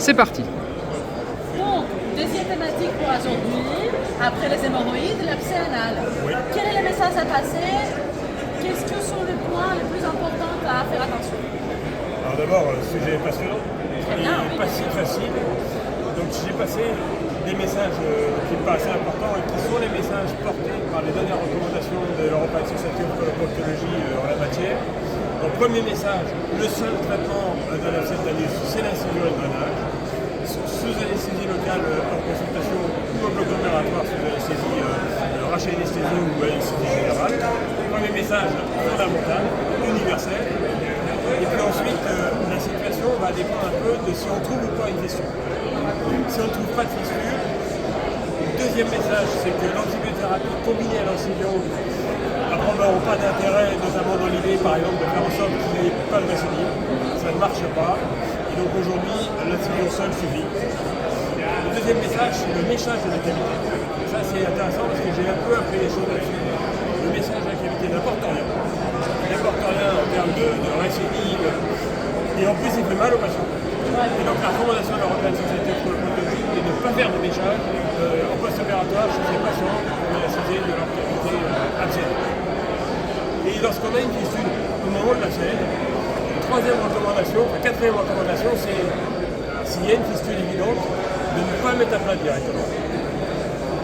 C'est parti. Donc, deuxième thématique pour aujourd'hui, après les hémorroïdes, l'abcès anal. Oui. Quel est le message à passer? Qu'est-ce que sont les points les plus importants à faire attention? Alors d'abord, le sujet est passionnant Très et bien, oui. pas si facile. Donc j'ai passé des messages qui me paraissaient importants et qui sont les messages portés par les dernières recommandations de l'European Society of Proctology en la matière. Donc premier message, le seul traitement de l'abcès d'anus, c'est l'incision et le drainage. Sous anesthésie locale en consultation ou en bloc opératoire sous anesthésie rachéanesthésie ou anesthésie générale. Premier message fondamental, universel. Et puis ensuite, la situation va dépendre un peu de si on trouve ou pas une fistule. Si on ne trouve pas de fistule, deuxième message, c'est que l'antibiothérapie combinée à l'antibion n'auront pas d'intérêt, notamment dans l'idée, par exemple, de faire en sorte qu'il n'y ait pas de récidive. Ça ne marche pas. Et donc aujourd'hui, l'antibion seul suffit. Le deuxième message, c'est le méchage de la cavité. Ça, c'est intéressant parce que j'ai un peu appris les choses là-dessus. Le message de la cavité n'apporte rien. Il n'apporte rien en termes de récidive. Et en plus, il fait mal aux patients. Et donc la recommandation de l'European Society of Proctology est de ne pas faire de méchage en post-opératoire chez les patients pour la césée de leur cavité abcédée. Et lorsqu'on a une fistule au moment de l'abcès, quatrième recommandation, c'est s'il y a une fistule évidente, de ne pas mettre à plat directement.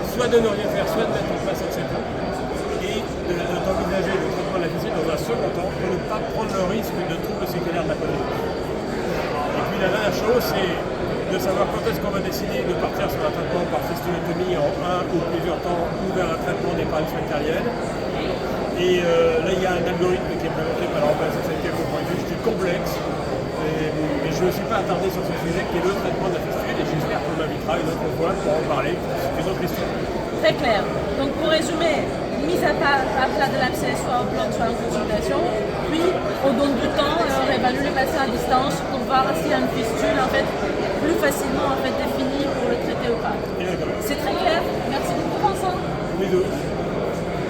Soit de ne rien faire, soit de mettre en place etc. Et d'envisager le traitement de la fistule dans un second temps pour ne pas prendre le risque de troubles séquelaires de la colonne. Et puis la dernière chose, c'est de savoir quand est-ce qu'on va décider de partir sur un traitement par fistulotomie en un ou plusieurs temps ou vers un traitement des parennes bactériennes. Et là, il y a un algorithme qui est présenté par l'European Society of Proctology qui est complexe. Mais je ne me suis pas attardé sur ce sujet qui est le traitement de la fistule et j'espère qu'on m'invitera une autre fois pour en parler. C'est une autre histoire. Très clair. Donc pour résumer, mise à plat de l'abcès, soit au bloc, soit en consultation, puis on donne du temps et on évalue les patients à distance pour voir s'il y a une fistule en fait, plus facilement en fait, définie pour le traiter ou pas. C'est très clair. Merci beaucoup Vincent. Bisous.